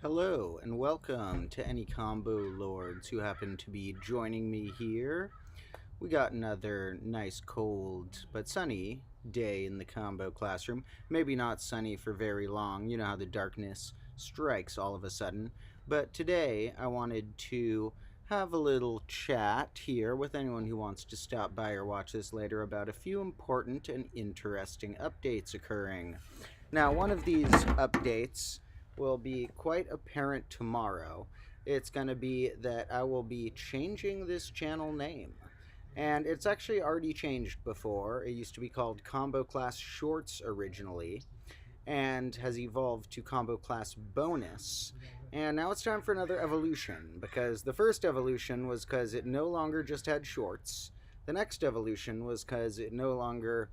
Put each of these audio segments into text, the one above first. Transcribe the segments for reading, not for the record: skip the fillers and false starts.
Hello, and welcome to any combo lords who happen to be joining me here. We got another nice, cold, but sunny day in the combo classroom. Maybe not sunny for very long, you know how the darkness strikes all of a sudden. But today, I wanted to have a little chat here with anyone who wants to stop by or watch this later about a few important and interesting updates occurring. Now, one of these updates will be quite apparent tomorrow. It's going to be that I will be changing this channel name. And it's actually already changed before. It used to be called Combo Class Shorts originally, and has evolved to Combo Class Bonus. And now it's time for another evolution, because the first evolution was because it no longer just had shorts. The next evolution was because it no longer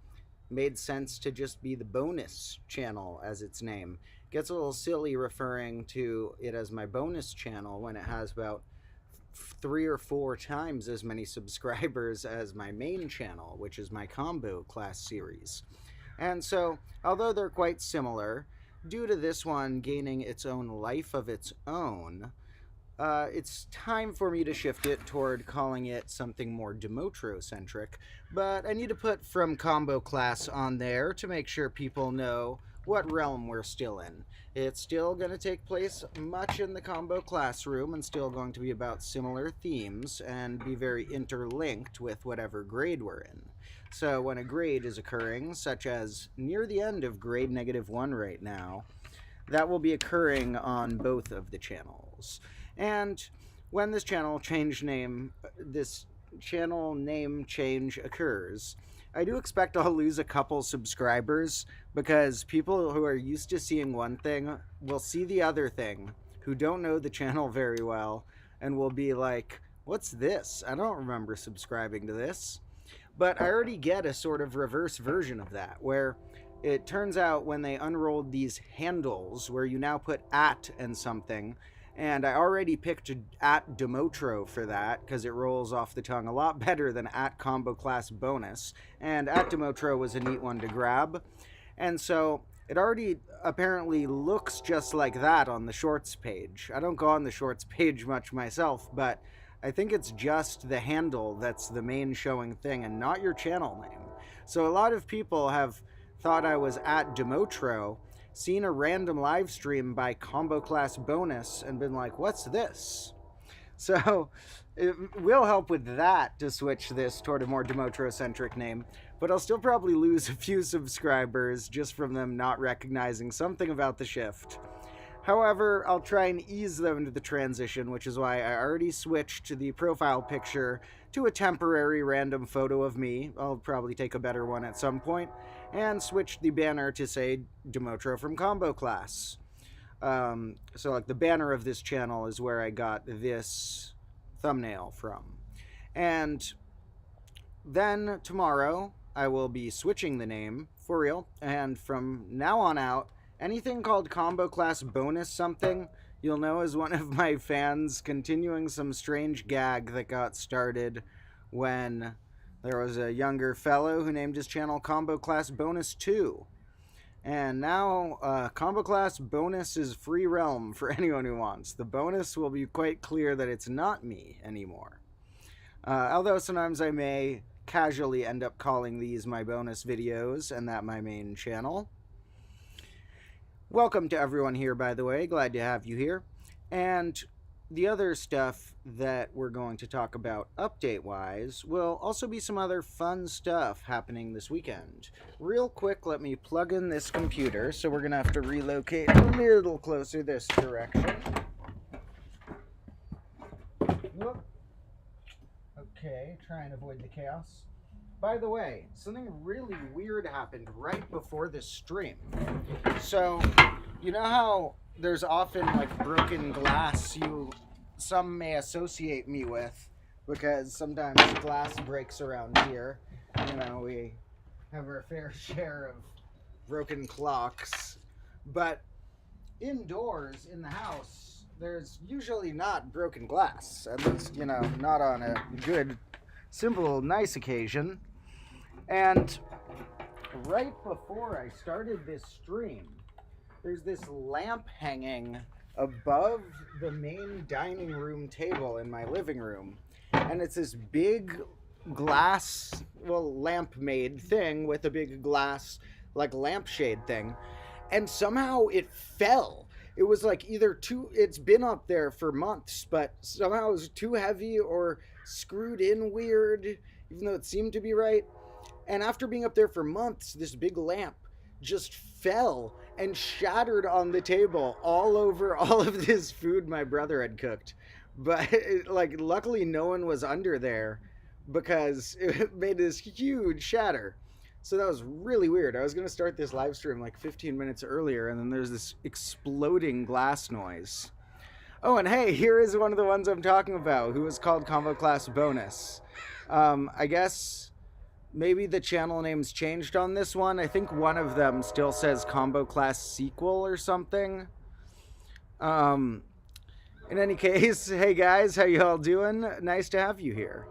made sense to just be the bonus channel as its name. It gets a little silly referring to it as my bonus channel when it has about 3 or 4 times as many subscribers as my main channel, which is my combo class series. And so, although they're quite similar, due to this one gaining its own life of its own, it's time for me to shift it toward calling it something more Demotro-centric, but I need to put From Combo Class on there to make sure people know what realm we're still in. It's still going to take place much in the combo classroom and still going to be about similar themes and be very interlinked with whatever grade we're in. So when a grade is occurring, such as near the end of grade -1 right now, that will be occurring on both of the channels. And when this channel name change occurs, I do expect I'll lose a couple subscribers because people who are used to seeing one thing will see the other thing, who don't know the channel very well, and will be like, what's this? I don't remember subscribing to this. But I already get a sort of reverse version of that, where it turns out when they unrolled these handles where you now put at and something, and I already picked at Demotro for that because it rolls off the tongue a lot better than at Combo Class Bonus, and at Demotro was a neat one to grab. And so it already apparently looks just like that on the shorts page. I don't go on the shorts page much myself, but I think it's just the handle that's the main showing thing and not your channel name. So a lot of people have thought I was at Demotro, seen a random live stream by Combo Class Bonus, and been like, what's this? So it will help with that to switch this toward a more Demotro-centric name, but I'll still probably lose a few subscribers just from them not recognizing something about the shift. However, I'll try and ease them into the transition, which is why I already switched the profile picture to a temporary random photo of me. I'll probably take a better one at some point, and switched the banner to say Demotro from Combo Class. So like the banner of this channel is where I got this thumbnail from. And then tomorrow I will be switching the name for real, and from now on out, anything called Combo Class Bonus something, you'll know as one of my fans continuing some strange gag that got started when there was a younger fellow who named his channel Combo Class Bonus 2. And now Combo Class Bonus is free realm for anyone who wants. The bonus will be quite clear that it's not me anymore. Although sometimes I may casually end up calling these my bonus videos and that my main channel. Welcome to everyone here, by the way. Glad to have you here. And the other stuff that we're going to talk about update-wise will also be some other fun stuff happening this weekend. Real quick, let me plug in this computer, so we're going to have to relocate a little closer this direction. Whoop. Okay, try and avoid the chaos. By the way, something really weird happened right before this stream. So, you know how there's often like broken glass some may associate me with, because sometimes glass breaks around here. You know, we have our fair share of broken clocks. But indoors in the house, there's usually not broken glass. At least, you know, not on a good, simple, nice occasion. And right before I started this stream, there's this lamp hanging above the main dining room table in my living room. And it's this big glass, well, lamp made thing with a big glass, like lampshade thing. And somehow it fell. It was like either too, it's been up there for months, but somehow it was too heavy or screwed in weird, even though it seemed to be right. And after being up there for months, this big lamp just fell and shattered on the table all over all of this food my brother had cooked. But like, luckily, no one was under there because it made this huge shatter. So that was really weird. I was going to start this live stream like 15 minutes earlier, and then there's this exploding glass noise. Oh, and hey, here is one of the ones I'm talking about, who was called Combo Class Bonus. I guess maybe the channel name's changed on this one. I think one of them still says Combo Class Sequel or something. In any case, hey guys, how you all doing? Nice to have you here.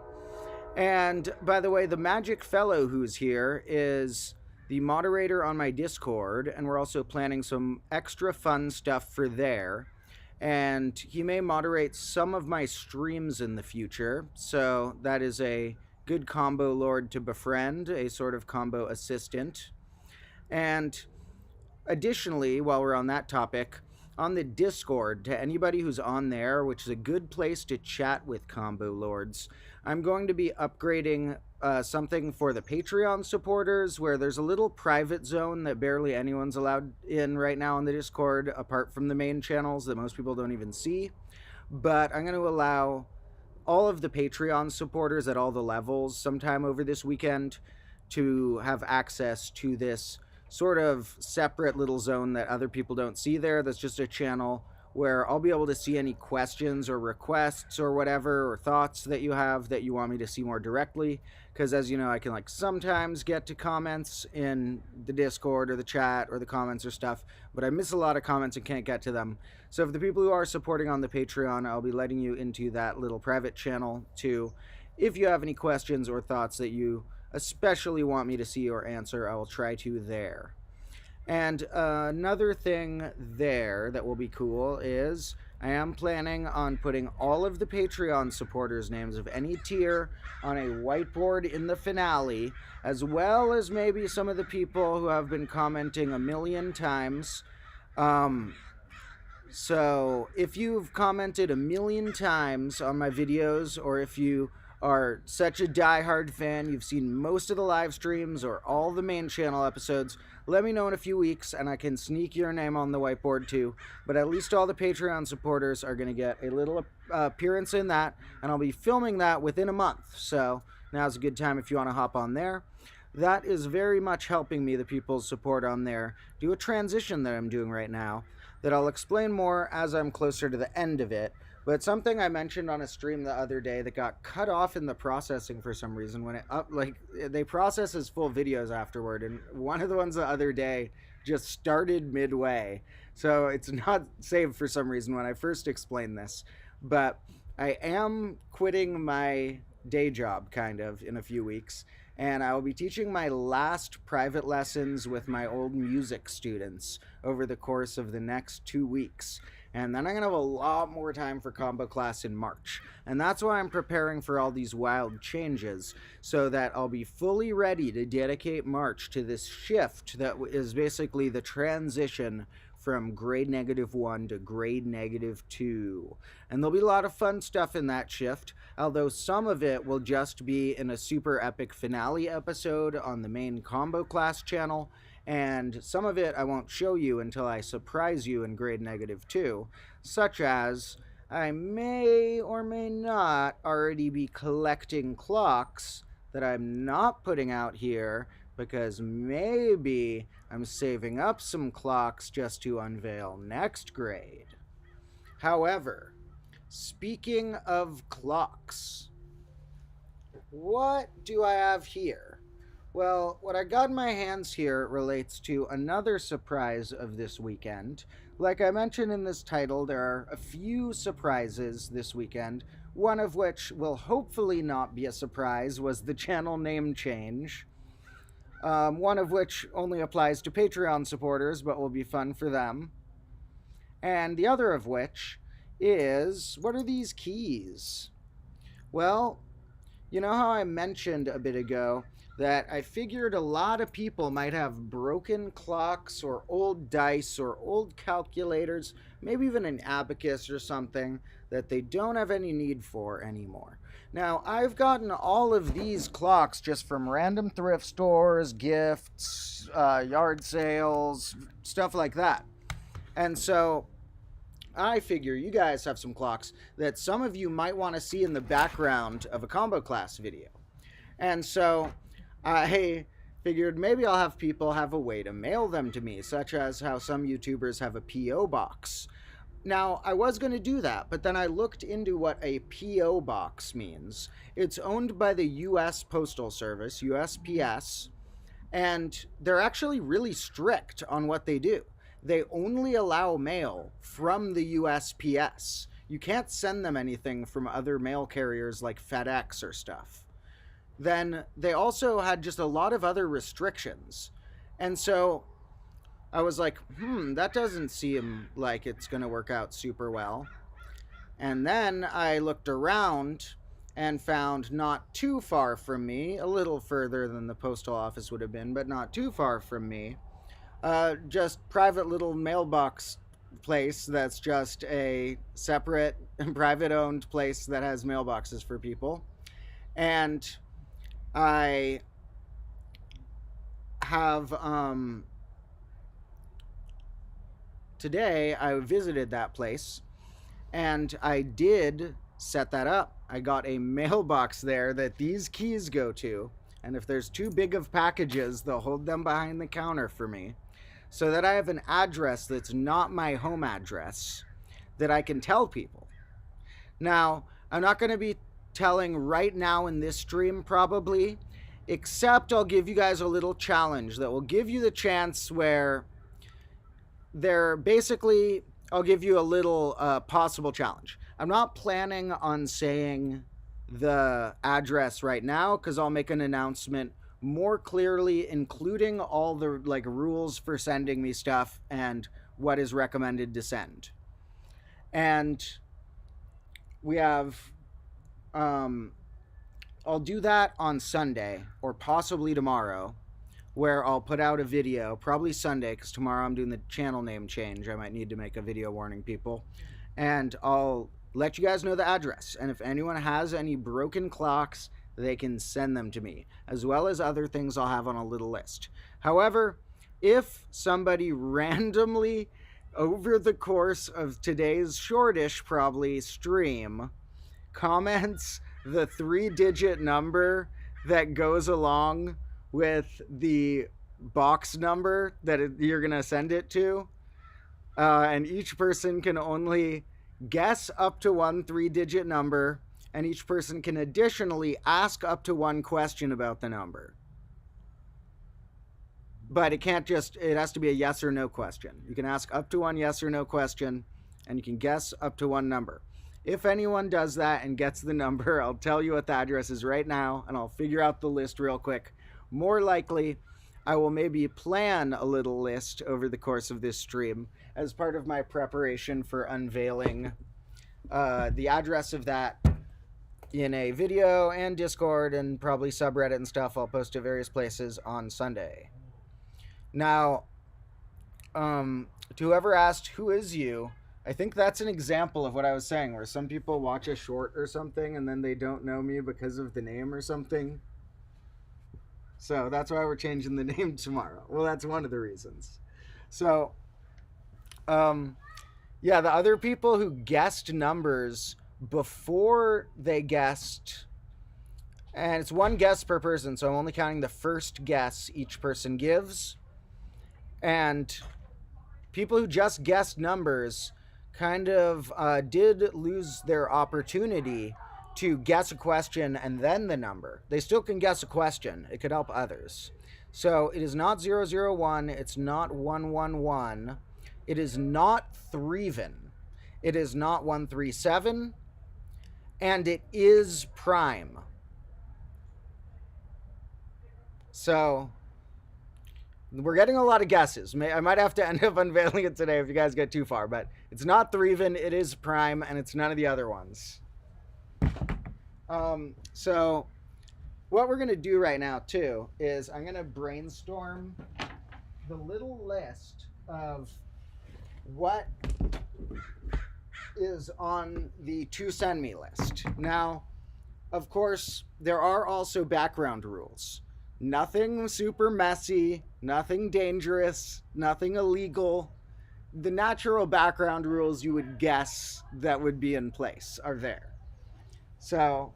And by the way, the Magic Fellow who's here is the moderator on my Discord, and we're also planning some extra fun stuff for there. And he may moderate some of my streams in the future, so that is a good combo lord to befriend, a sort of combo assistant. And additionally, while we're on that topic, on the Discord, to anybody who's on there, which is a good place to chat with combo lords, I'm going to be upgrading something for the Patreon supporters, where there's a little private zone that barely anyone's allowed in right now on the Discord, apart from the main channels that most people don't even see. But I'm going to allow all of the Patreon supporters at all the levels sometime over this weekend to have access to this sort of separate little zone that other people don't see there. That's just a channel where I'll be able to see any questions or requests or whatever, or thoughts that you have that you want me to see more directly. Because as you know, I can like sometimes get to comments in the Discord or the chat or the comments or stuff, but I miss a lot of comments and can't get to them. So if the people who are supporting on the Patreon, I'll be letting you into that little private channel too. If you have any questions or thoughts that you especially want me to see or answer, I will try to there. And another thing there that will be cool is I am planning on putting all of the Patreon supporters' names of any tier on a whiteboard in the finale, as well as maybe some of the people who have been commenting a million times. So if you've commented a million times on my videos, or if you are such a diehard fan, you've seen most of the live streams or all the main channel episodes, let me know in a few weeks and I can sneak your name on the whiteboard too. But at least all the Patreon supporters are going to get a little appearance in that, and I'll be filming that within a month. So now's a good time if you want to hop on there. That is very much helping me, the people's support on there, do a transition that I'm doing right now that I'll explain more as I'm closer to the end of it. But something I mentioned on a stream the other day that got cut off in the processing for some reason when they process as full videos afterward, and one of the ones the other day just started midway. So it's not saved for some reason when I first explained this. But I am quitting my day job kind of in a few weeks, and I will be teaching my last private lessons with my old music students over the course of the next 2 weeks. And then I'm going to have a lot more time for combo class in March. And that's why I'm preparing for all these wild changes, so that I'll be fully ready to dedicate March to this shift that is basically the transition from grade -1 to grade -2. And there'll be a lot of fun stuff in that shift, although some of it will just be in a super epic finale episode on the main combo class channel, and some of it I won't show you until I surprise you in grade -2, such as I may or may not already be collecting clocks that I'm not putting out here, because maybe I'm saving up some clocks just to unveil next grade. However, speaking of clocks, what do I have here? Well, what I got in my hands here relates to another surprise of this weekend. Like I mentioned in this title, there are a few surprises this weekend, one of which will hopefully not be a surprise was the channel name change. One of which only applies to Patreon supporters, but will be fun for them. And the other of which is, what are these keys? Well, you know how I mentioned a bit ago that I figured a lot of people might have broken clocks or old dice or old calculators, maybe even an abacus or something that they don't have any need for anymore. Now, I've gotten all of these clocks just from random thrift stores, gifts, yard sales, stuff like that. And so I figure you guys have some clocks that some of you might want to see in the background of a combo class video. And so I figured maybe I'll have people have a way to mail them to me, such as how some YouTubers have a P.O. box. Now, I was going to do that, but then I looked into what a P.O. box means. It's owned by the U.S. Postal Service, USPS, and they're actually really strict on what they do. They only allow mail from the USPS. You can't send them anything from other mail carriers like FedEx or stuff. Then they also had just a lot of other restrictions. And so I was like, that doesn't seem like it's going to work out super well. And then I looked around and found not too far from me, a little further than the postal office would have been, but not too far from me, just private little mailbox place that's just a separate private owned place that has mailboxes for people. And I have today I visited that place and I did set that up. I got a mailbox there that these keys go to, and if there's too big of packages, they'll hold them behind the counter for me, so that I have an address that's not my home address that I can tell people. Now, I'm not going to be telling right now in this stream probably, except I'll give you guys a little challenge that will give you the chance where they're basically, I'll give you a little possible challenge. I'm not planning on saying the address right now because I'll make an announcement more clearly, including all the rules for sending me stuff and what is recommended to send. And we have I'll do that on Sunday or possibly tomorrow, where I'll put out a video, probably Sunday, because tomorrow I'm doing the channel name change. I might need to make a video warning people. And I'll let you guys know the address. And if anyone has any broken clocks, they can send them to me, as well as other things I'll have on a little list. However, if somebody randomly, over the course of today's shortish probably stream, comments the 3-digit number that goes along with the box number that you're going to send it to, and each person can only guess up to one 3-digit number, and each person can additionally ask up to one question about the number. But it has to be a yes or no question. You can ask up to one yes or no question, and you can guess up to one number. If anyone does that and gets the number, I'll tell you what the address is right now, and I'll figure out the list real quick. More likely, I will maybe plan a little list over the course of this stream as part of my preparation for unveiling the address of that in a video and Discord and probably subreddit and stuff I'll post to various places on Sunday. Now, to whoever asked, who is you? I think that's an example of what I was saying, where some people watch a short or something and then they don't know me because of the name or something. So that's why we're changing the name tomorrow. Well, that's one of the reasons. So, yeah, the other people who guessed numbers before they guessed, and it's one guess per person, so I'm only counting the first guess each person gives. And people who just guessed numbers kind of did lose their opportunity to guess a question and then the number. They still can guess a question. It could help others. So it is not 001. It's not 111. It is not Threven. It is not 137. And it is prime. So We're getting a lot of guesses. I might have to end up unveiling it today if you guys get too far, but it's not Threven, it is Prime, and it's none of the other ones. So what we're going to do right now, too, is I'm going to brainstorm the little list of what is on the to send me list. Now, of course, there are also background rules. Nothing super messy, nothing dangerous, nothing illegal. The natural background rules you would guess that would be in place are there. So,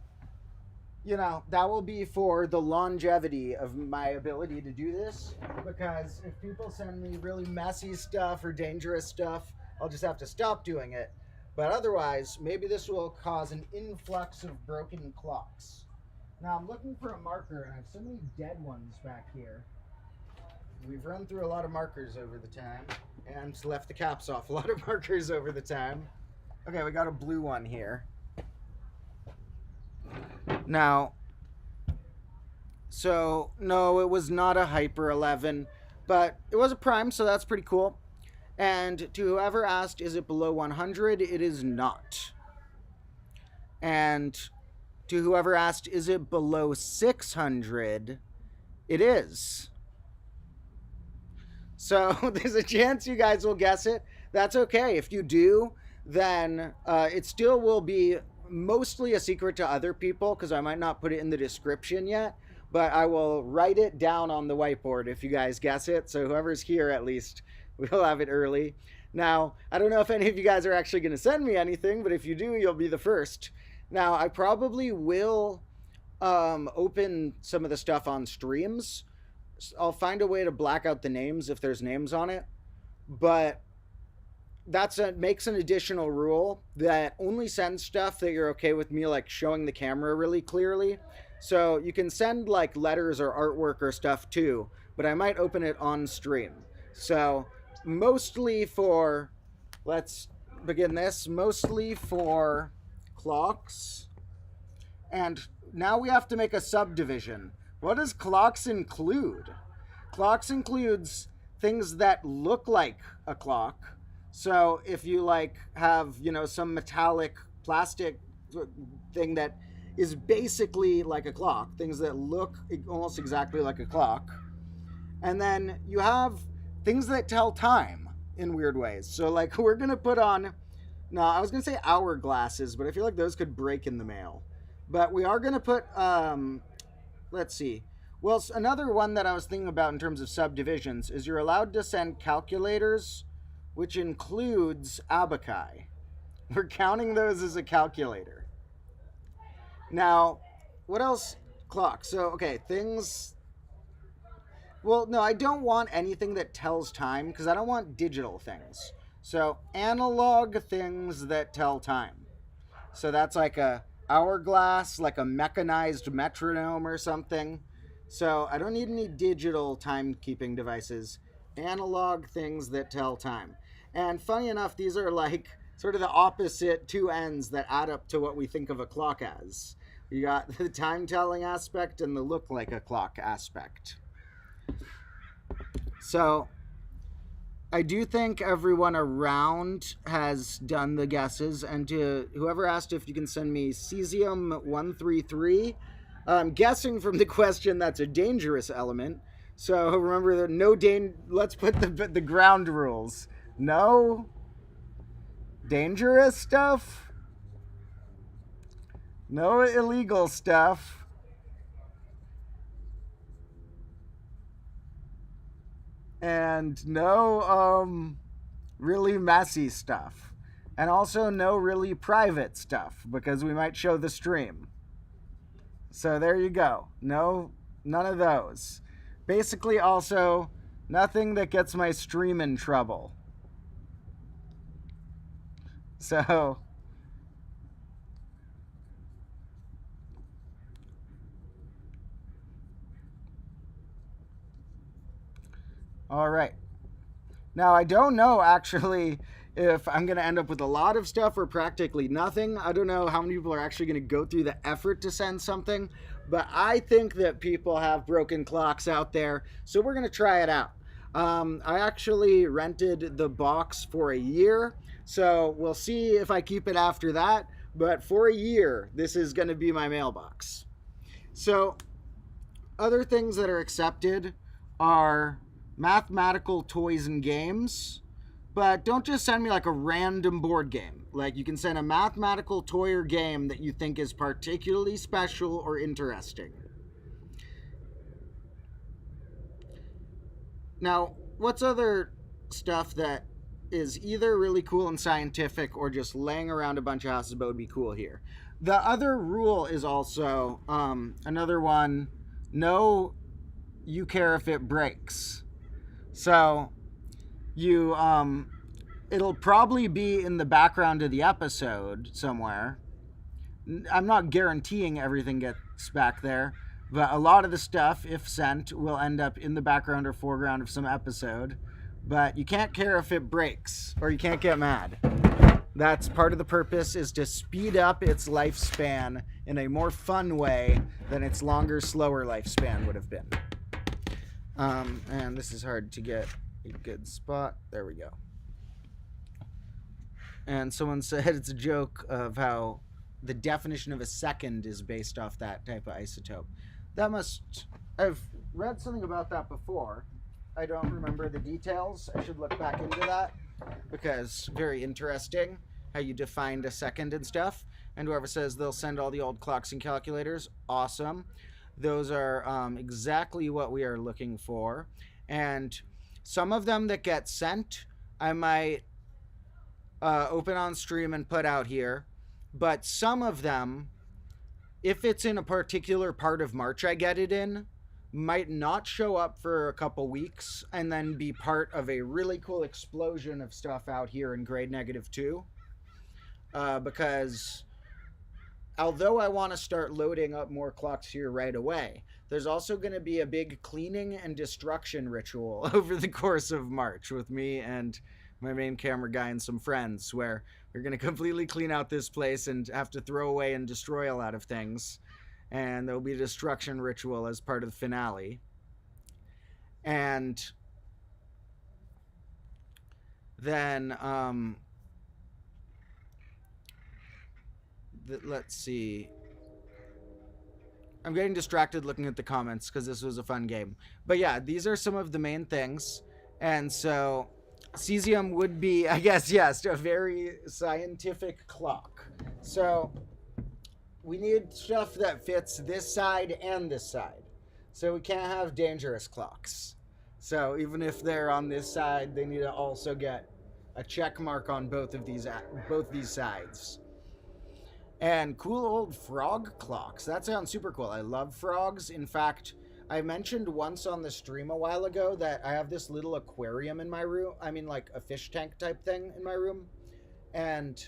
you know, that will be for the longevity of my ability to do this, because if people send me really messy stuff or dangerous stuff, I'll just have to stop doing it. But otherwise, maybe this will cause an influx of broken clocks. Now I'm looking for a marker, and I have so many dead ones back here. We've run through a lot of markers over the time, and left the caps off a lot of markers over the time. Okay, we got a blue one here. Now, so no, it was not a Hyper 11, but it was a Prime, so that's pretty cool. And to whoever asked, is it below 100? It is not. And to whoever asked, is it below 600? It is. So there's a chance you guys will guess it. That's okay. If you do, then it still will be mostly a secret to other people, because I might not put it in the description yet, but I will write it down on the whiteboard if you guys guess it. So whoever's here, at least, we'll have it early. Now, I don't know if any of you guys are actually going to send me anything, but if you do, you'll be the first. Now, I probably will open some of the stuff on streams. I'll find a way to black out the names if there's names on it, but makes an additional rule that only send stuff that you're okay with me like showing the camera really clearly. So you can send like letters or artwork or stuff too, but I might open it on stream. So mostly for, let's begin this, mostly for clocks. And now we have to make a subdivision. What does clocks include? Clocks includes things that look like a clock. So if you like have, you know, some metallic plastic thing that is basically like a clock, things that look almost exactly like a clock. And then you have things that tell time in weird ways. So like we're going to put on, no, I was going to say hourglasses, but I feel like those could break in the mail. But we are going to put, let's see. Well, another one that I was thinking about in terms of subdivisions is you're allowed to send calculators, which includes abaci. We're counting those as a calculator. Now, what else? Clock. So, okay, things. Well, no, I don't want anything that tells time because I don't want digital things. So, analog things that tell time. So that's like a hourglass, like a mechanized metronome or something. So I don't need any digital timekeeping devices. Analog things that tell time. And funny enough, these are like sort of the opposite two ends that add up to what we think of a clock as. You got the time telling aspect and the look like a clock aspect. So I do think everyone around has done the guesses, and to whoever asked if you can send me cesium 133, I'm guessing from the question that's a dangerous element. So remember that no let's put the ground rules. No dangerous stuff. No illegal stuff. And no really messy stuff. And also no really private stuff, because we might show the stream. So there you go. No, none of those. Basically also nothing that gets my stream in trouble. So all right. Now, I don't know, actually, if I'm going to end up with a lot of stuff or practically nothing. I don't know how many people are actually going to go through the effort to send something. But I think that people have broken clocks out there, so we're going to try it out. I actually rented the box for a year, so we'll see if I keep it after that. But for a year, this is going to be my mailbox. So, other things that are accepted are mathematical toys and games, but don't just send me like a random board game. Like, you can send a mathematical toy or game that you think is particularly special or interesting. Now, what's other stuff that is either really cool and scientific or just laying around a bunch of houses but would be cool here? The other rule is also another one: no, you care if it breaks. So you it'll probably be in the background of the episode somewhere. I'm not guaranteeing everything gets back there, but a lot of the stuff, if sent, will end up in the background or foreground of some episode. But you can't care if it breaks, or you can't get mad. That's part of the purpose, is to speed up its lifespan in a more fun way than its longer, slower lifespan would have been. And this is hard to get a good spot. There we go. And someone said it's a joke of how the definition of a second is based off that type of isotope. I've read something about that before. I don't remember the details. I should look back into that, because very interesting how you defined a second and stuff. And whoever says they'll send all the old clocks and calculators, awesome. Those are exactly what we are looking for. And some of them that get sent, I might open on stream and put out here. But some of them, if it's in a particular part of March I get it in, might not show up for a couple weeks and then be part of a really cool explosion of stuff out here in grade -2. Because although I want to start loading up more clocks here right away, there's also going to be a big cleaning and destruction ritual over the course of March with me and my main camera guy and some friends, where we're going to completely clean out this place and have to throw away and destroy a lot of things. And there'll be a destruction ritual as part of the finale. And then, let's see. I'm getting distracted looking at the comments because this was a fun game. But yeah, these are some of the main things. And so cesium would be, I guess, yes, a very scientific clock. So we need stuff that fits this side and this side. So we can't have dangerous clocks. So even if they're on this side, they need to also get a check mark on both these sides. And cool old frog clocks. That sounds super cool. I love frogs. In fact, I mentioned once on the stream a while ago that I have this little aquarium in my room. I mean, like a fish tank type thing in my room. And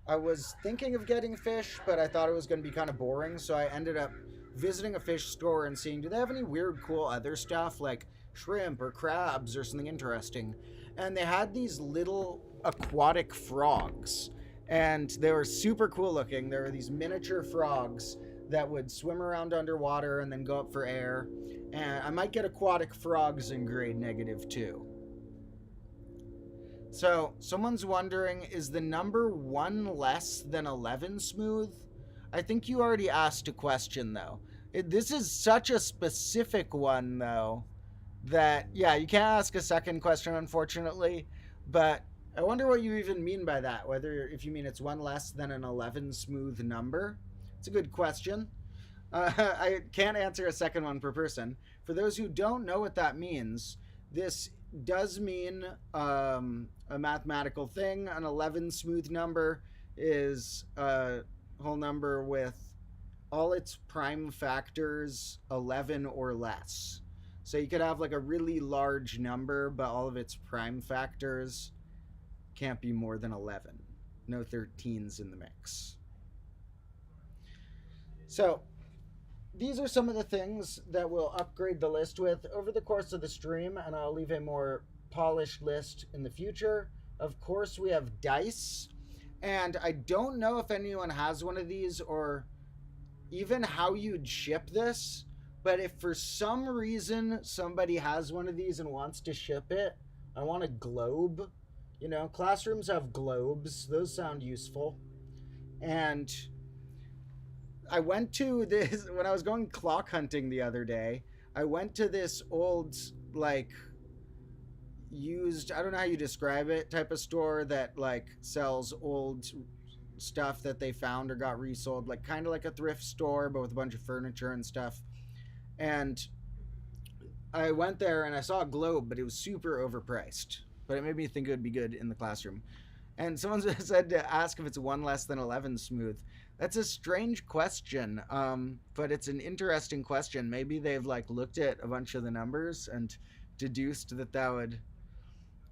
I was thinking of getting fish, but I thought it was going to be kind of boring. So I ended up visiting a fish store and seeing, do they have any weird, cool other stuff like shrimp or crabs or something interesting? And they had these little aquatic frogs. And they were super cool looking. There were these miniature frogs that would swim around underwater and then go up for air. And I might get aquatic frogs in grade -2. So someone's wondering, is the number 1 less than 11 smooth? I think you already asked a question, though. This is such a specific one, though, that, yeah, you can't ask a second question, unfortunately. But I wonder what you even mean by that, if you mean it's 1 less than an 11 smooth number. It's a good question. I can't answer a second one per person. For those who don't know what that means, this does mean a mathematical thing. An 11 smooth number is a whole number with all its prime factors 11 or less. So you could have like a really large number, but all of its prime factors can't be more than 11. No 13s in the mix. So these are some of the things that we'll upgrade the list with over the course of the stream, and I'll leave a more polished list in the future. Of course, we have dice, and I don't know if anyone has one of these or even how you'd ship this, But if for some reason somebody has one of these and wants to ship it, I want a globe. You know, classrooms have globes, those sound useful. And I went to this when I was going clock hunting the other day. I went to this old, like, used, I don't know how you describe it, type of store that, like, sells old stuff that they found or got resold, like, kind of like a thrift store, but with a bunch of furniture and stuff. And I went there and I saw a globe, but it was super overpriced. But it made me think it would be good in the classroom. And someone said to ask if it's 1 less than 11 smooth. That's a strange question, but it's an interesting question. Maybe they've like looked at a bunch of the numbers and deduced that that would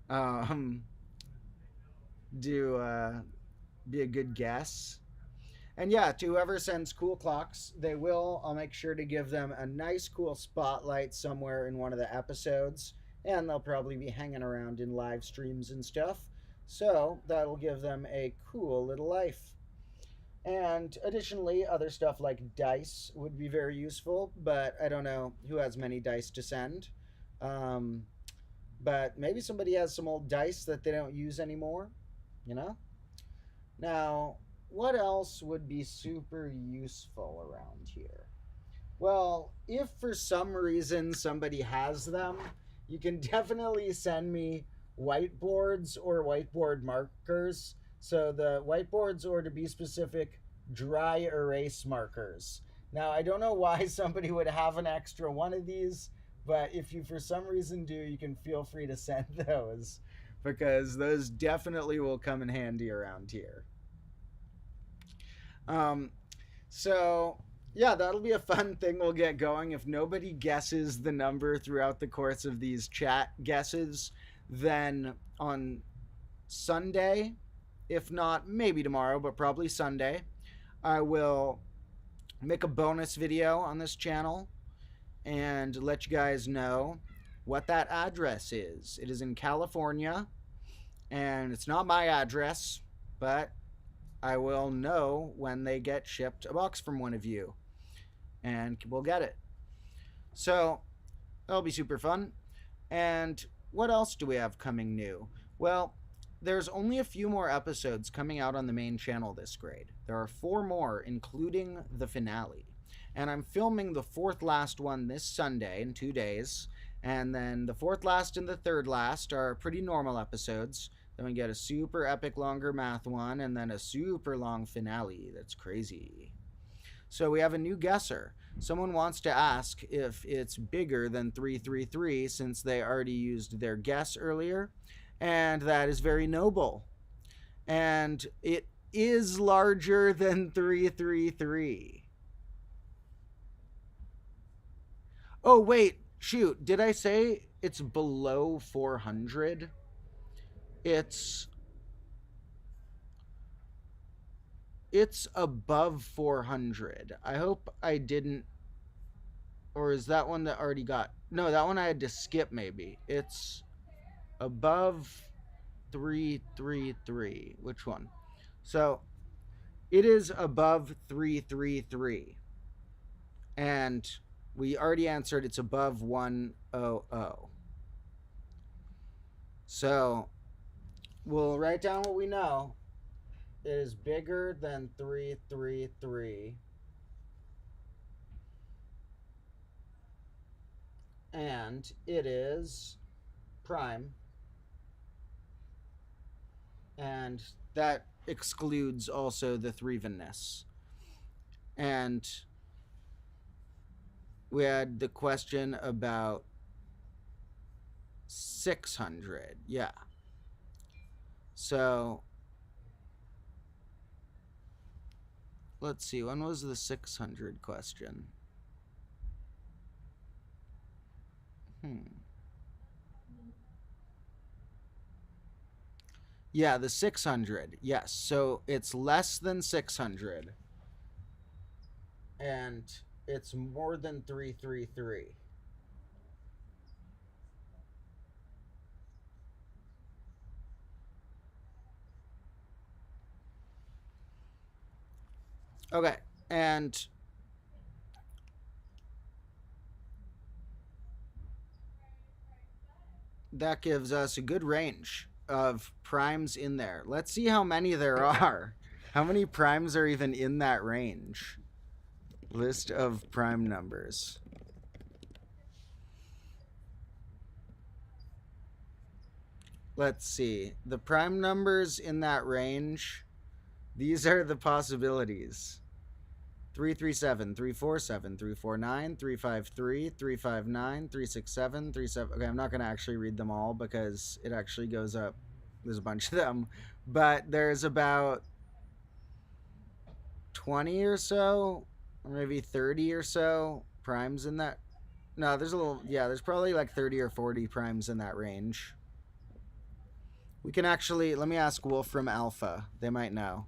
um, do be a good guess. And yeah, to whoever sends cool clocks, they will. I'll make sure to give them a nice, cool spotlight somewhere in one of the episodes, and they'll probably be hanging around in live streams and stuff. So that'll give them a cool little life. And additionally, other stuff like dice would be very useful, but I don't know who has many dice to send. Um, but maybe somebody has some old dice that they don't use anymore, you know? Now, what else would be super useful around here? Well, if for some reason somebody has them, you can definitely send me whiteboards or whiteboard markers. So the whiteboards, or to be specific, dry erase markers. Now, I don't know why somebody would have an extra one of these, but if you for some reason do, you can feel free to send those because those definitely will come in handy around here. Um, so yeah, that'll be a fun thing we'll get going. If nobody guesses the number throughout the course of these chat guesses, then on Sunday, if not maybe tomorrow, but probably Sunday, I will make a bonus video on this channel and let you guys know what that address is. It is in California, and it's not my address, but I will know when they get shipped a box from one of you, and we'll get it. So that'll be super fun. And what else do we have coming new? Well, there's only a few more episodes coming out on the main channel this grade. There are 4 more, including the finale. And I'm filming the 4th last one this Sunday in 2 days. And then the 4th last and the 3rd last are pretty normal episodes. Then we get a super epic longer math one, and then a super long finale that's crazy. So we have a new guesser. Someone wants to ask if it's bigger than 333 since they already used their guess earlier. And that is very noble. And it is larger than 333. Oh, wait. Shoot. Did I say it's below 400? It's above 400. I hope I didn't, or is that one that already got, no, that one I had to skip maybe. It's above 333. Which one? So it is above 333, and we already answered it's above 100. So we'll write down what we know. It is bigger than 333. And it is prime. And that excludes also the threvenness. And we had the question about 600. Yeah. So let's see, when was the 600 question? Yeah, the 600. Yes, so it's less than 600. And it's more than 333. Okay, and that gives us a good range of primes in there. Let's see how many there are. How many primes are even in that range? List of prime numbers. Let's see. The prime numbers in that range, these are the possibilities. 337, 347, 349, 353, 359, 367, 37. Okay, I'm not going to actually read them all because it actually goes up. There's a bunch of them. But there's about 20 or so, or maybe 30 or so primes in that. No, there's a little. Yeah, there's probably like 30 or 40 primes in that range. We can actually. Let me ask Wolfram Alpha. They might know.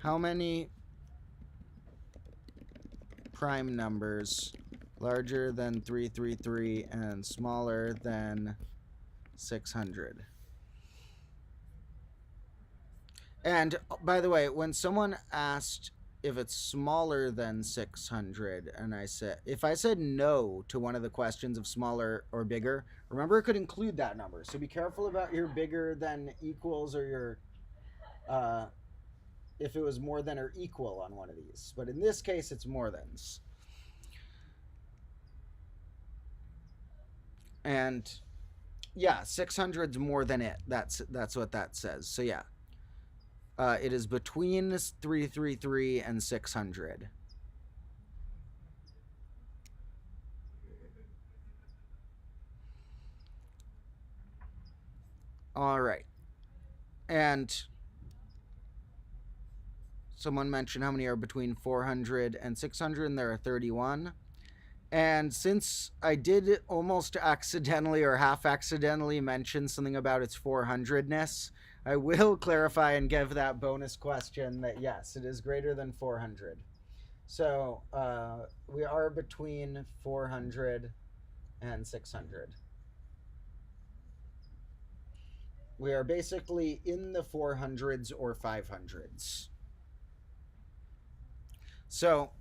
How many prime numbers larger than 333 and smaller than 600? And by the way, when someone asked if it's smaller than 600, and if I said no to one of the questions of smaller or bigger, remember it could include that number. So be careful about your bigger than equals or your uh, if it was more than or equal on one of these. But in this case, it's more thans. And yeah, 600's more than it. That's what that says. So yeah, it is between 333 and 600. All right. And someone mentioned how many are between 400 and 600, and there are 31. And since I did almost accidentally or half accidentally mention something about its 400ness, I will clarify and give that bonus question that yes, it is greater than 400. So we are between 400 and 600. We are basically in the 400s or 500s. So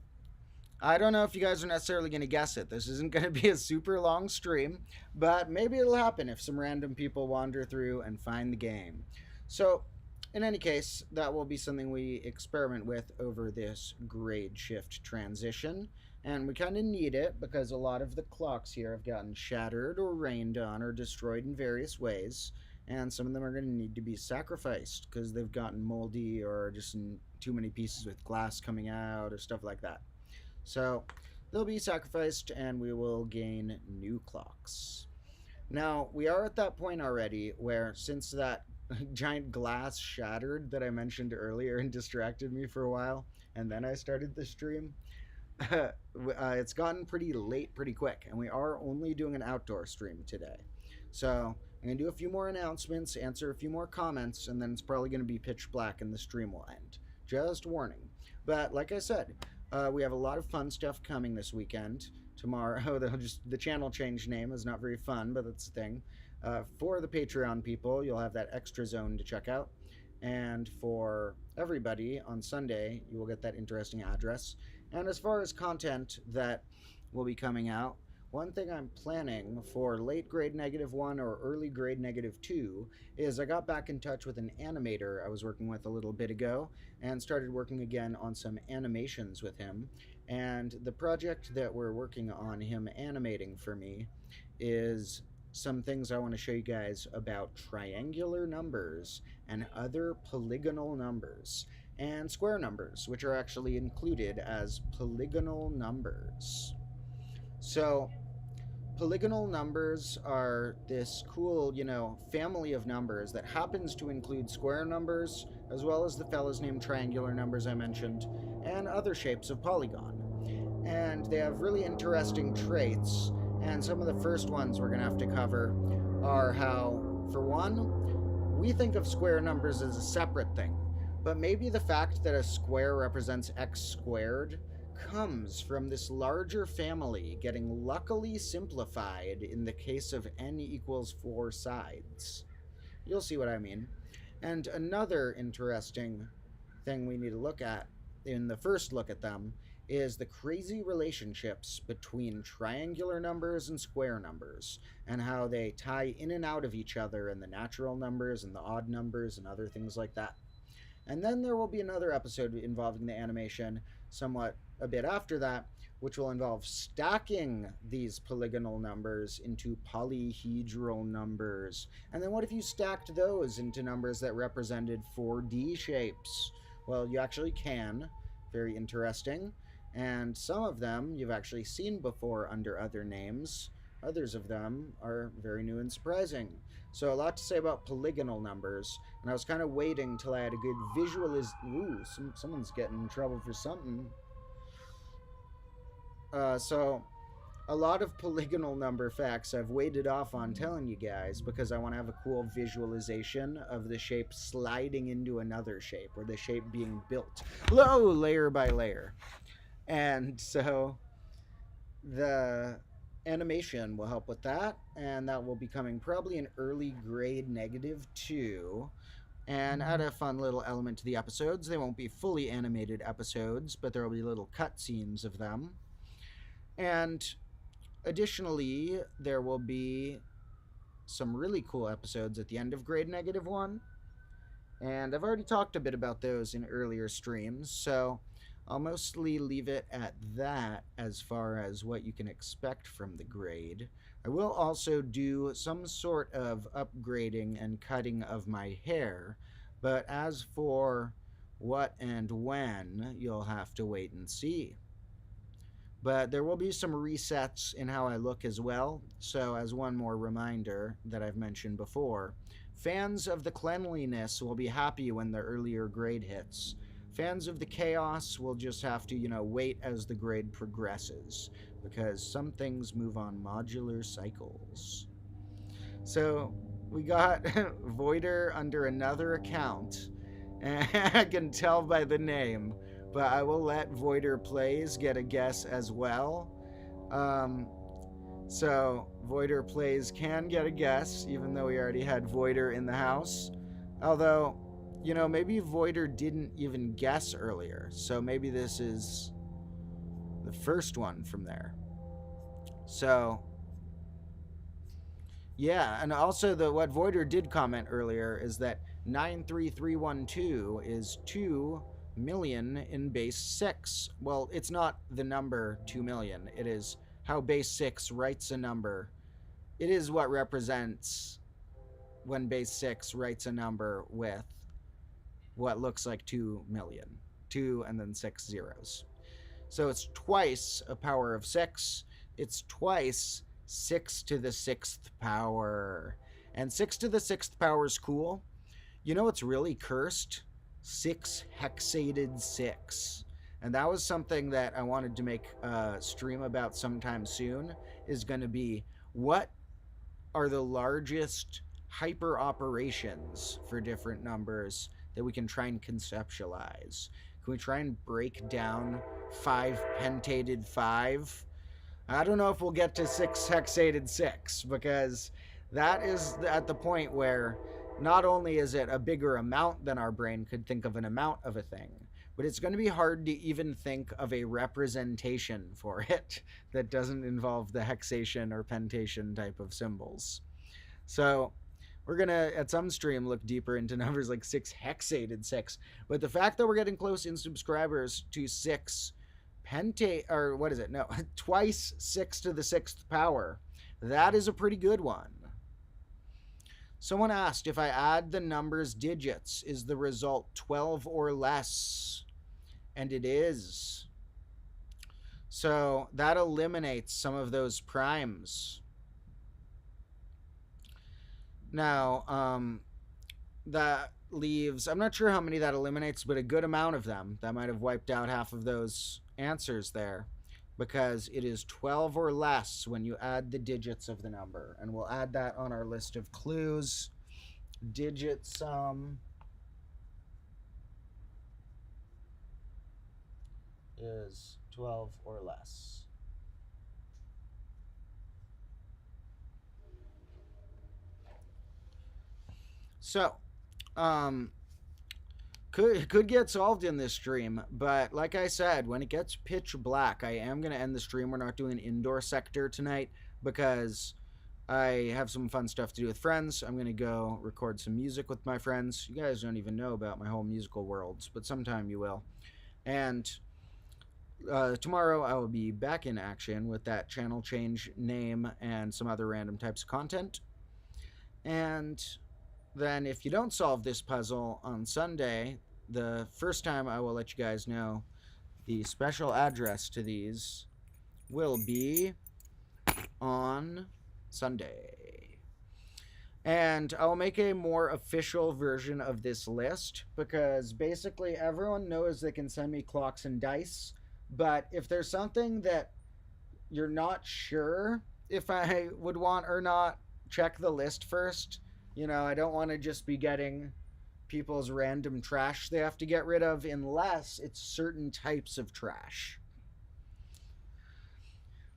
I don't know if you guys are necessarily going to guess it. This isn't going to be a super long stream, but maybe it'll happen if some random people wander through and find the game. So, in any case, that will be something we experiment with over this grade shift transition. And we kind of need it because a lot of the clocks here have gotten shattered or rained on or destroyed in various ways. And some of them are going to need to be sacrificed because they've gotten moldy or just too many pieces with glass coming out or stuff like that. So they'll be sacrificed and we will gain new clocks. Now, we are at that point already where, since that giant glass shattered that I mentioned earlier and distracted me for a while, and then I started the stream, it's gotten pretty late pretty quick, and we are only doing an outdoor stream today. So I'm going to do a few more announcements, answer a few more comments, and then it's probably going to be pitch black and the stream will end. Just warning. But like I said, we have a lot of fun stuff coming this weekend. Tomorrow, the channel change name is not very fun, but that's the thing. For the Patreon people, you'll have that extra zone to check out. And for everybody, on Sunday, you will get that interesting address. And as far as content that will be coming out, one thing I'm planning for late grade -1 or early grade -2 is I got back in touch with an animator I was working with a little bit ago and started working again on some animations with him. And the project that we're working on him animating for me is some things I want to show you guys about triangular numbers and other polygonal numbers and square numbers, which are actually included as polygonal numbers. So polygonal numbers are this cool, family of numbers that happens to include square numbers, as well as the fellas named triangular numbers I mentioned, and other shapes of polygon. And they have really interesting traits, and some of the first ones we're going to have to cover are how, for one, we think of square numbers as a separate thing, but maybe the fact that a square represents x squared comes from this larger family getting luckily simplified in the case of n equals 4 sides. You'll see what I mean. And another interesting thing we need to look at in the first look at them is the crazy relationships between triangular numbers and square numbers, and how they tie in and out of each other, and the natural numbers and the odd numbers and other things like that. And then there will be another episode involving the animation somewhat a bit after that, which will involve stacking these polygonal numbers into polyhedral numbers. And then what if you stacked those into numbers that represented 4D shapes? Well, you actually can. Very interesting. And some of them you've actually seen before under other names. Others of them are very new and surprising. So a lot to say about polygonal numbers, and I was kind of waiting till I had a good Ooh, someone's getting in trouble for something. So a lot of polygonal number facts I've waited off on telling you guys because I want to have a cool visualization of the shape sliding into another shape, or the shape being built layer by layer. And so the animation will help with that, and that will be coming probably in early grade -2, and add a fun little element to the episodes. They won't be fully animated episodes, but there will be little cutscenes of them. And additionally, there will be some really cool episodes at the end of grade -1, and I've already talked a bit about those in earlier streams, so I'll mostly leave it at that as far as what you can expect from the grade. I will also do some sort of upgrading and cutting of my hair, but as for what and when, you'll have to wait and see. But there will be some resets in how I look as well, so as one more reminder that I've mentioned before, fans of the cleanliness will be happy when the earlier grade hits. Fans of the chaos will just have to, wait as the grade progresses, because some things move on modular cycles. So we got Voider under another account, and I can tell by the name, but I will let Voider Plays get a guess as well. So Voider Plays can get a guess, even though we already had Voider in the house. Although, maybe Voider didn't even guess earlier, so maybe this is the first one from there. So, yeah, and also what Voider did comment earlier is that 93312 is 2 million in base 6. Well, it's not the number 2 million, it is how base 6 writes a number. It is what represents when base 6 writes a number with what looks like 2 million. 2 and then 6 zeros. So it's twice a power of 6. It's twice 6 to the 6th power. And 6 to the 6th power is cool. You know what's really cursed? 6 hexated 6. And that was something that I wanted to make a stream about sometime soon, is going to be what are the largest hyper operations for different numbers that we can try and conceptualize. Can we try and break down 5 pentated 5? I don't know if we'll get to 6 hexated 6, because that is at the point where not only is it a bigger amount than our brain could think of an amount of a thing, but it's going to be hard to even think of a representation for it that doesn't involve the hexation or pentation type of symbols. So we're going to, at some stream, look deeper into numbers like 6 hexated 6. But the fact that we're getting close in subscribers to 6 twice 6 to the 6th power, that is a pretty good one. Someone asked, if I add the numbers digits, is the result 12 or less? And it is. So that eliminates some of those primes. Now, that leaves, I'm not sure how many that eliminates, but a good amount of them. That might have wiped out half of those answers there, because it is 12 or less when you add the digits of the number. And we'll add that on our list of clues. Digit sum is 12 or less. So, could get solved in this stream, but like I said, when it gets pitch black, I am gonna end the stream. We're not doing indoor sector tonight because I have some fun stuff to do with friends. I'm gonna go record some music with my friends. You guys don't even know about my whole musical worlds, but sometime you will. And tomorrow I will be back in action with that channel change name and some other random types of content. And then if you don't solve this puzzle on Sunday, the first time I will let you guys know the special address to these will be on Sunday. And I'll make a more official version of this list because basically everyone knows they can send me clocks and dice. But if there's something that you're not sure if I would want or not, check the list first. I don't want to just be getting people's random trash they have to get rid of unless it's certain types of trash.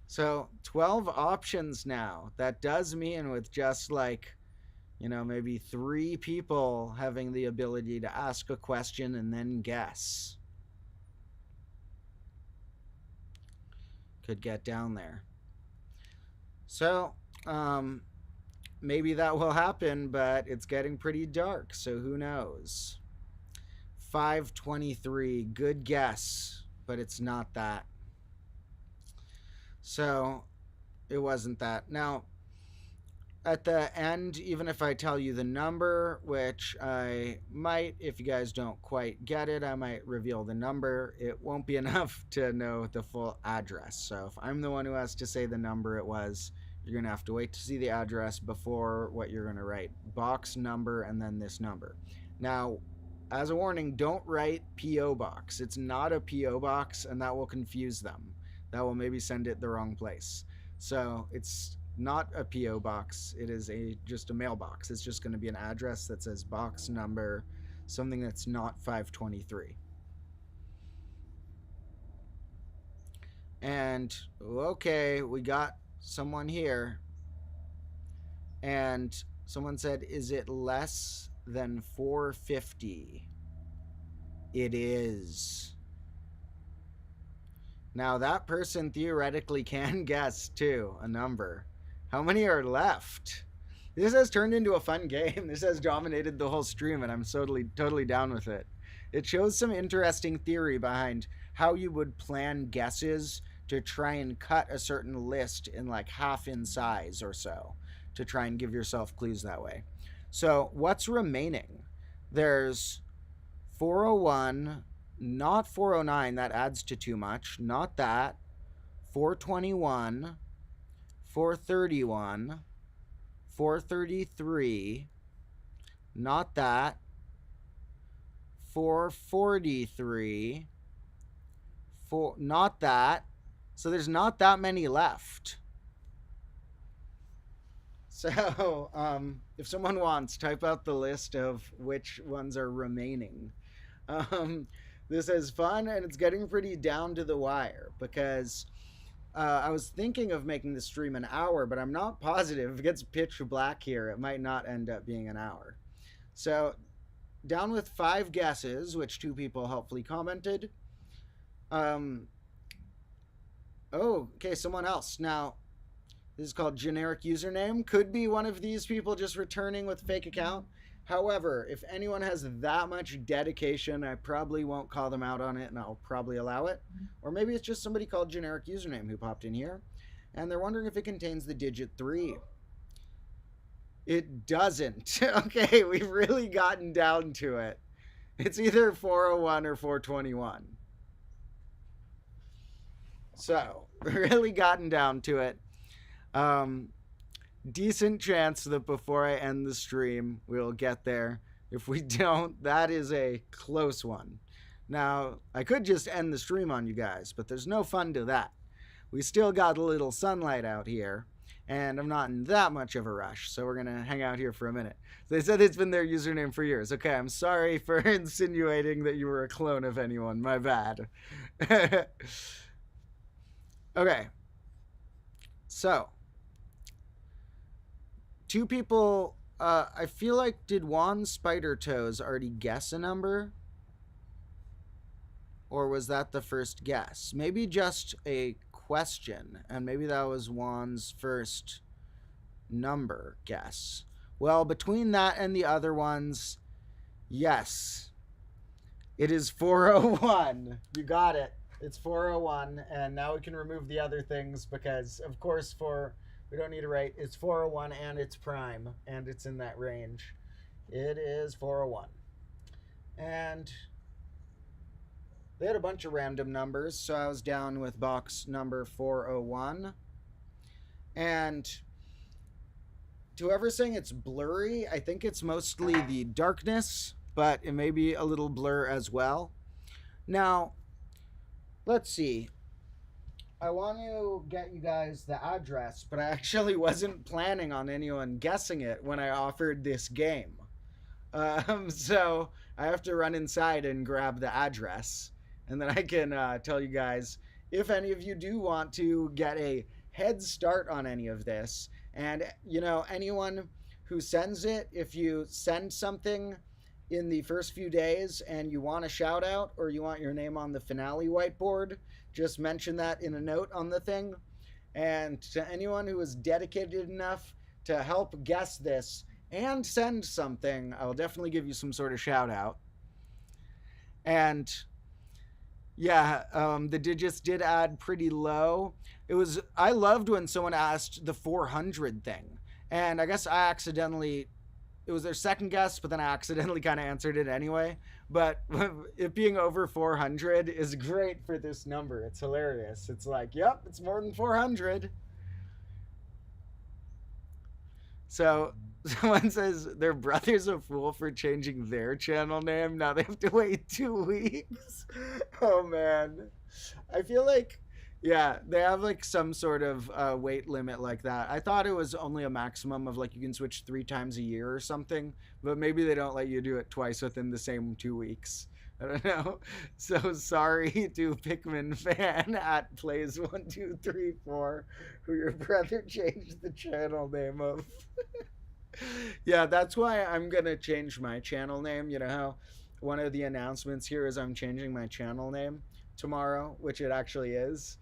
So 12 options now. That does mean with just maybe 3 people having the ability to ask a question and then guess. Could get down there. So, maybe that will happen, but it's getting pretty dark, so who knows? 523, good guess, but it's not that. So it wasn't that. Now, at the end, even if I tell you the number, which I might, if you guys don't quite get it, I might reveal the number. It won't be enough to know the full address. So if I'm the one who has to say the number it was, you're going to have to wait to see the address before what you're going to write. Box number and then this number. Now, as a warning, don't write P.O. Box. It's not a P.O. Box, and that will confuse them. That will maybe send it the wrong place. So it's not a P.O. Box. It is just a mailbox. It's just going to be an address that says box number, something that's not 523. And, okay, we got someone here. And someone said, is it less than 450? It is. Now that person theoretically can guess too a number. How many are left? This has turned into a fun game. This has dominated the whole stream and I'm totally down with it. It shows some interesting theory behind how you would plan guesses to try and cut a certain list in half in size or so to try and give yourself clues that way. So what's remaining? There's 401, not 409, that adds to too much, not that, 421, 431, 433, not that, 443, not that. So there's not that many left. So if someone wants, type out the list of which ones are remaining. This is fun and it's getting pretty down to the wire because I was thinking of making the stream an hour, but I'm not positive. If it gets pitch black here, it might not end up being an hour. So down with 5 guesses, which 2 people helpfully commented. Oh, okay, someone else. Now, this is called generic username. Could be one of these people just returning with fake account. However, if anyone has that much dedication, I probably won't call them out on it and I'll probably allow it. Or maybe it's just somebody called generic username who popped in here and they're wondering if it contains the digit 3. It doesn't. Okay, we've really gotten down to it. It's either 401 or 421. So, really gotten down to it. Decent chance that before I end the stream, we'll get there. If we don't, that is a close one. Now, I could just end the stream on you guys, but there's no fun to that. We still got a little sunlight out here, and I'm not in that much of a rush, so we're going to hang out here for a minute. They said it's been their username for years. Okay, I'm sorry for insinuating that you were a clone of anyone. My bad. Okay. So, 2 people, I feel like, did Juan Spider Toes already guess a number? Or was that the first guess? Maybe just a question, and maybe that was Juan's first number guess. Well, between that and the other ones, yes, it is 401. You got it. It's 401, and now we can remove the other things because, of course, we don't need to write. It's 401 and it's prime, and it's in that range. It is 401. And they had a bunch of random numbers, so I was down with box number 401. And to whoever's saying it's blurry, I think it's mostly the darkness, but it may be a little blur as well. Now, let's see. I want to get you guys the address, but I actually wasn't planning on anyone guessing it when I offered this game. So I have to run inside and grab the address, and then I can tell you guys if any of you do want to get a head start on any of this. And, anyone who sends it, if you send something in the first few days and you want a shout out or you want your name on the finale whiteboard, just mention that in a note on the thing. And to anyone who is dedicated enough to help guess this and send something, I'll definitely give you some sort of shout out. And yeah, the digits did add pretty low. I loved when someone asked the 400 thing. And I guess it was their second guess, but then I accidentally kind of answered it anyway. But it being over 400 is great for this number. It's hilarious. It's like, yep, it's more than 400. So someone says their brother's a fool for changing their channel name. Now they have to wait 2 weeks. Oh, man. I feel like, yeah, they have like some sort of weight limit like that. I thought it was only a maximum of like you can switch 3 times a year or something, but maybe they don't let you do it twice within the same 2 weeks. I don't know. So sorry to Pikmin fan at plays1234 who your brother changed the channel name of. Yeah, that's why I'm gonna change my channel name. You know how one of the announcements here is I'm changing my channel name tomorrow, which it actually is.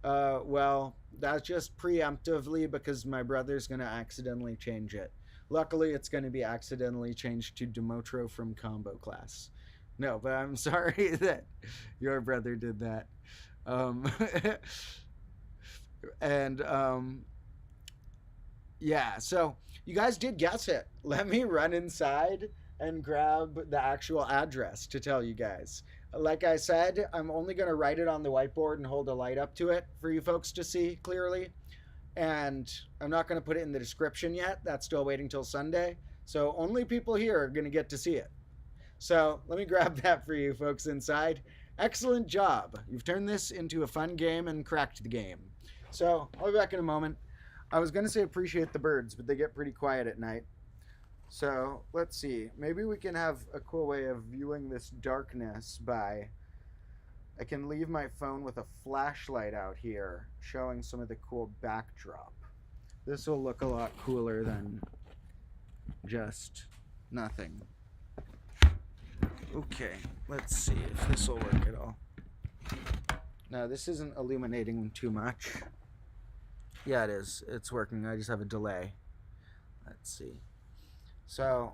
Well, that's just preemptively because my brother's gonna accidentally change it. Luckily, it's gonna be accidentally changed to Demotro from Combo Class. No, but I'm sorry that your brother did that. And yeah, so you guys did guess it. Let me run inside and grab the actual address to tell you guys. Like I said, I'm only going to write it on the whiteboard and hold a light up to it for you folks to see clearly. And I'm not going to put it in the description yet. That's still waiting till Sunday. So only people here are going to get to see it. So let me grab that for you folks inside. Excellent job. You've turned this into a fun game and cracked the game. So I'll be back in a moment. I was going to say appreciate the birds, but they get pretty quiet at night. So let's see. Maybe we can have a cool way of viewing this darkness by... I can leave my phone with a flashlight out here showing some of the cool backdrop. This will look a lot cooler than just nothing. Okay, let's see if this will work at all. No, this isn't illuminating too much. Yeah, it is. It's working. I just have a delay. Let's see. So,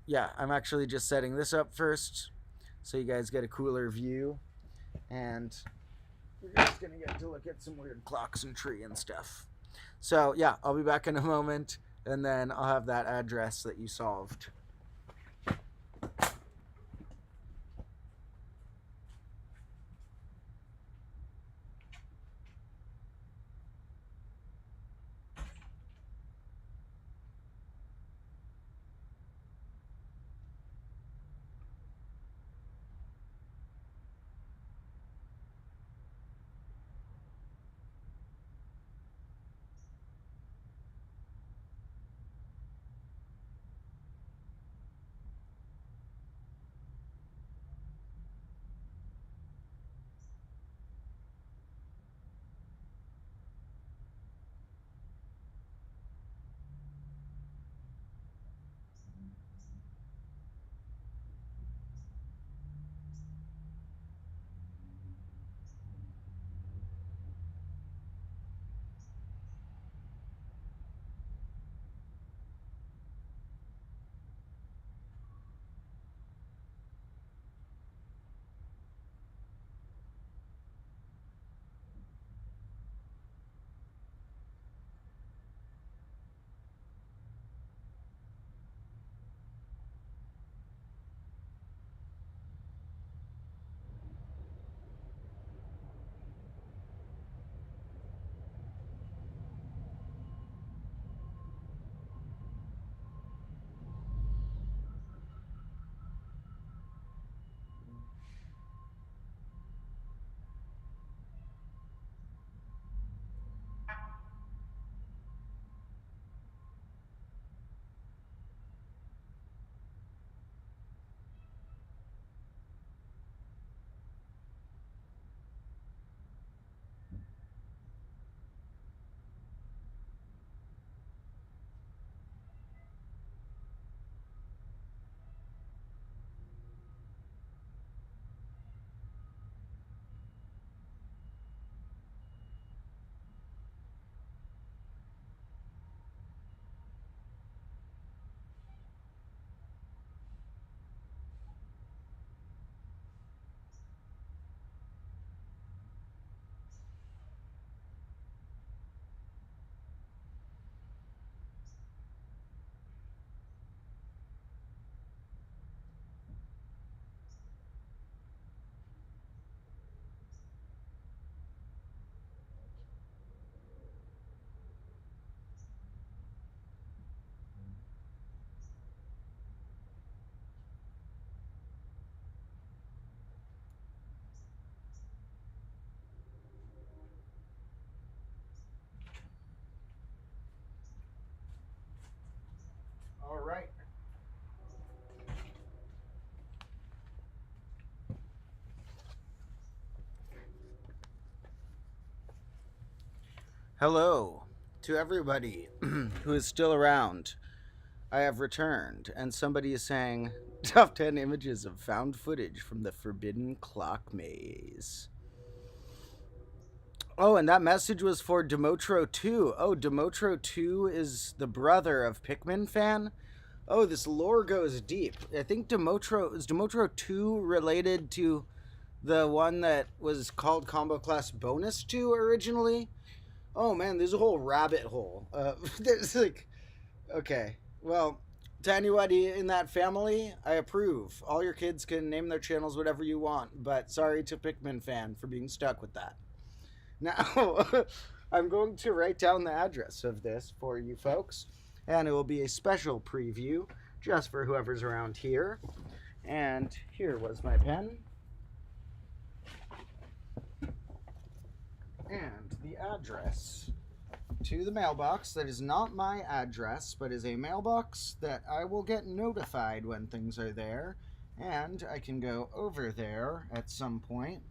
yeah, I'm actually just setting this up first so you guys get a cooler view. And we're just going to get to look at some weird clocks and tree and stuff. So, yeah, I'll be back in a moment, and then I'll have that address that you solved. Hello to everybody who is still around. I have returned, and somebody is saying top 10 images of found footage from the Forbidden Clock Maze. Oh, and that message was for Demotro 2. Oh, Demotro 2 is the brother of Pikmin fan? Oh, this lore goes deep. I think Demotro 2 related to the one that was called Combo Class Bonus 2 originally? Oh man, there's a whole rabbit hole. There's like, okay, well, to anybody in that family, I approve. All your kids can name their channels whatever you want, but sorry to Pikmin fan for being stuck with that. Now, I'm going to write down the address of this for you folks, and it will be a special preview just for whoever's around here. And here was my pen. And the address to the mailbox that is not my address, but is a mailbox that I will get notified when things are there, and I can go over there at some point,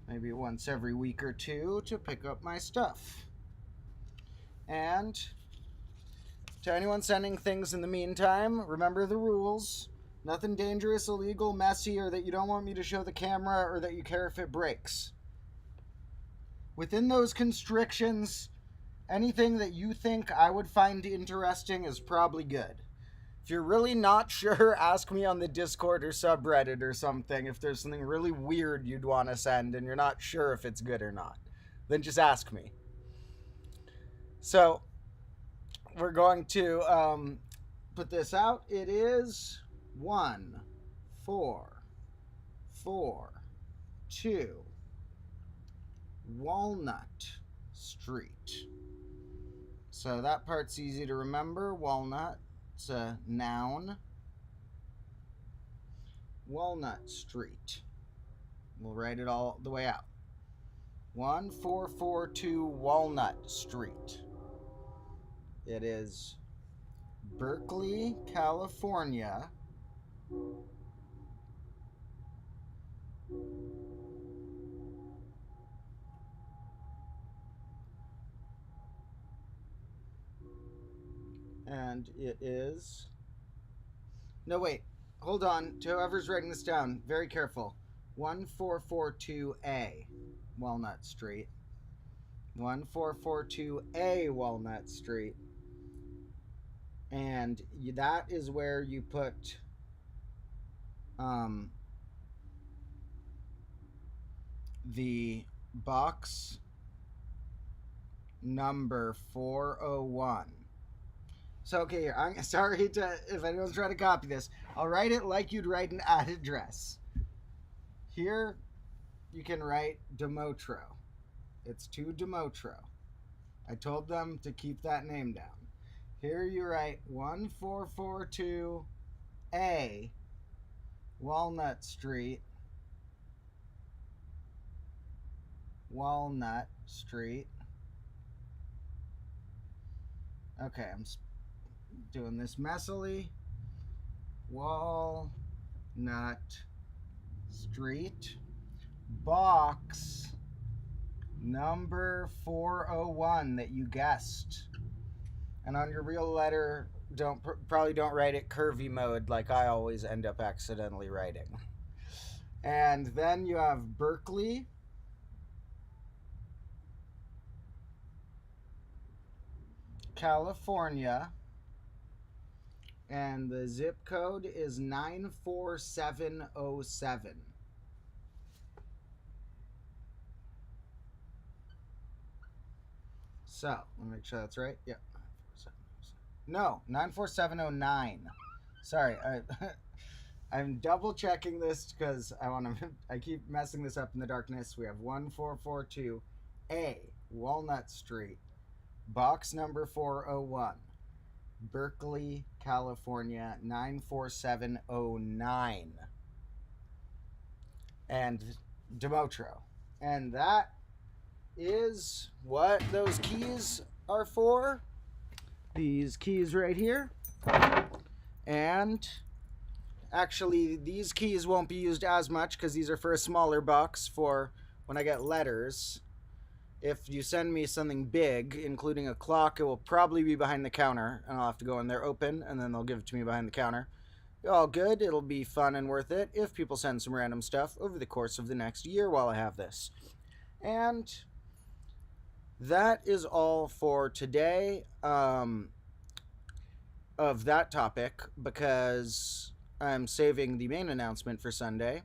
maybe once every week or two, to pick up my stuff. And to anyone sending things in the meantime, remember the rules. Nothing dangerous, illegal, messy, or that you don't want me to show the camera, or that you care if it breaks. Within those constrictions, anything that you think I would find interesting is probably good. If you're really not sure, ask me on the Discord or subreddit or something if there's something really weird you'd want to send and you're not sure if it's good or not. Then just ask me. So, we're going to put this out. It is 14442 Walnut Street. So that part's easy to remember. Walnut, it's a noun. Walnut Street. We'll write it all the way out. 14442 Walnut Street. It is Berkeley, California. And it is... No, wait. Hold on. To whoever's writing this down, very careful. 1442A Walnut Street. 1442A Walnut Street. And that is where you put the box number 401. So, okay, I'm sorry if anyone's trying to copy this. I'll write it like you'd write an address. Here, you can write Demotro. It's to Demotro. I told them to keep that name down. Here you write 1442A Walnut Street. Walnut Street. Okay, I'm doing this messily. Walnut Street. Box number 401 that you guessed. And on your real letter, probably don't write it curvy mode like I always end up accidentally writing. And then you have Berkeley, California, and the zip code is 94707. So, let me make sure that's right. Yep. No, 94709. Sorry, I'm double checking this because I keep messing this up in the darkness. We have 1442A Walnut Street, box number 401, Berkeley, California 94709, and Demotro. And that is what those keys are for. These keys right here. And actually, these keys won't be used as much because these are for a smaller box for when I get letters. If you send me something big, including a clock, it will probably be behind the counter, and I'll have to go in there open, and then they'll give it to me behind the counter. All good. It'll be fun and worth it if people send some random stuff over the course of the next year while I have this. And that is all for today of that topic, because I'm saving the main announcement for Sunday.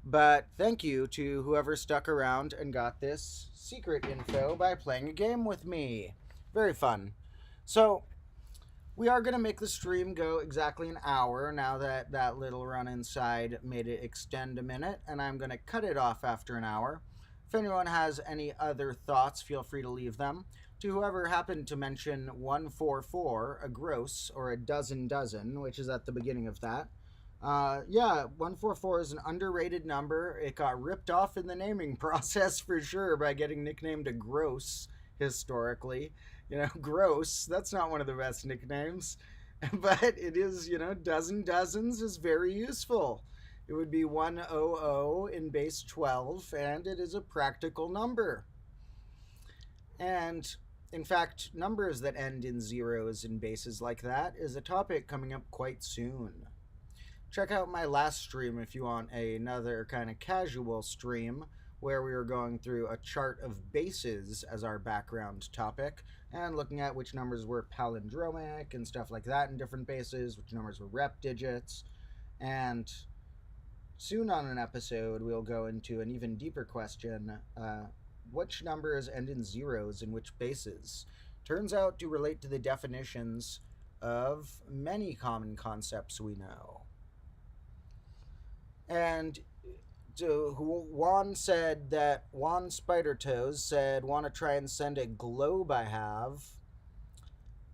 But thank you to whoever stuck around and got this secret info by playing a game with me. Very fun. So, we are going to make the stream go exactly an hour now that that little run inside made it extend a minute, and I'm going to cut it off after an hour. If anyone has any other thoughts, feel free to leave them. To whoever happened to mention 144, a gross, or a dozen, which is at the beginning of that. Yeah, 144 is an underrated number. It got ripped off in the naming process for sure by getting nicknamed a gross historically. You know, gross, that's not one of the best nicknames. But it is, dozens is very useful. It would be 100 in base 12, and it is a practical number. And in fact, numbers that end in zeros in bases like that is a topic coming up quite soon. Check out my last stream if you want another kind of casual stream where we were going through a chart of bases as our background topic and looking at which numbers were palindromic and stuff like that in different bases, which numbers were rep digits. And soon on an episode, we'll go into an even deeper question, which numbers end in zeros in which bases? Turns out to relate to the definitions of many common concepts we know. And Juan said that Juan Spider-Toes said, want to try and send a globe I have.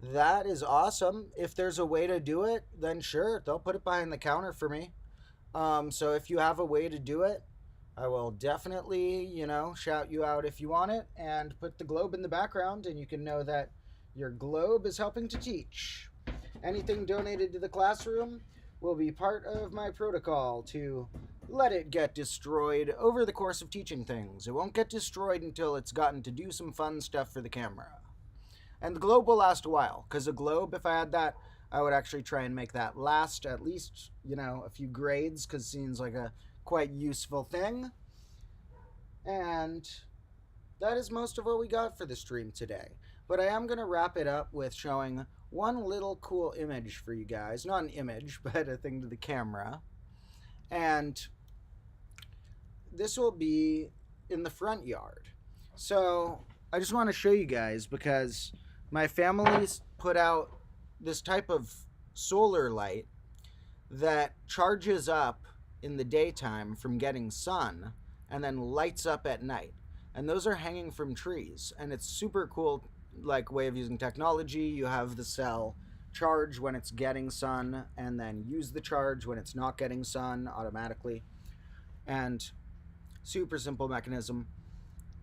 That is awesome. If there's a way to do it, then sure, they'll put it behind the counter for me. So if you have a way to do it, I will definitely, shout you out if you want it and put the globe in the background, and you can know that your globe is helping to teach. Anything donated to the classroom will be part of my protocol to let it get destroyed over the course of teaching things. It won't get destroyed until it's gotten to do some fun stuff for the camera. And the globe will last a while, because a globe, if I had that, I would actually try and make that last at least, a few grades, because it seems like a quite useful thing. And that is most of what we got for the stream today. But I am going to wrap it up with showing one little cool image for you guys. Not an image, but a thing to the camera. And this will be in the front yard. So I just want to show you guys, because my family's put out this type of solar light that charges up in the daytime from getting sun and then lights up at night. And those are hanging from trees. And it's super cool, way of using technology. You have the cell charge when it's getting sun and then use the charge when it's not getting sun automatically. And super simple mechanism.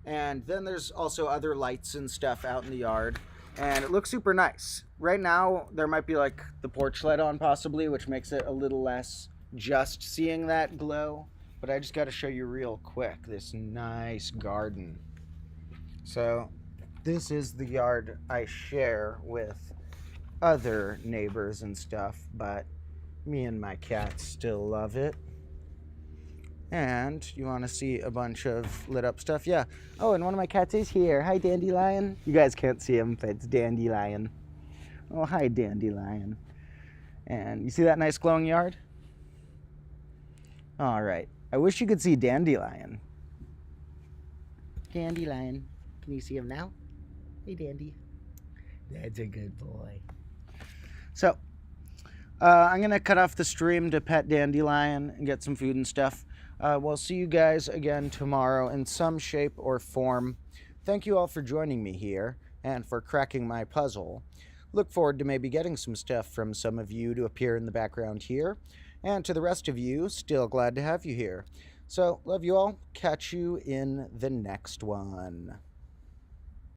And then there's also other lights and stuff out in the yard, and it looks super nice. Right now there might be the porch light on possibly, which makes it a little less just seeing that glow, but I just got to show you real quick this nice garden. So this is the yard I share with other neighbors and stuff, but me and my cats still love it. And you want to see a bunch of lit up stuff? Yeah. Oh, and one of my cats is here. Hi, Dandelion. You guys can't see him, but it's Dandelion. Oh, hi, Dandelion. And you see that nice glowing yard? All right. I wish you could see Dandelion. Dandelion. Can you see him now? Hey, Dandy. That's a good boy. So, I'm going to cut off the stream to pet Dandelion and get some food and stuff. We'll see you guys again tomorrow in some shape or form. Thank you all for joining me here and for cracking my puzzle. Look forward to maybe getting some stuff from some of you to appear in the background here. And to the rest of you, still glad to have you here. So, love you all. Catch you in the next one.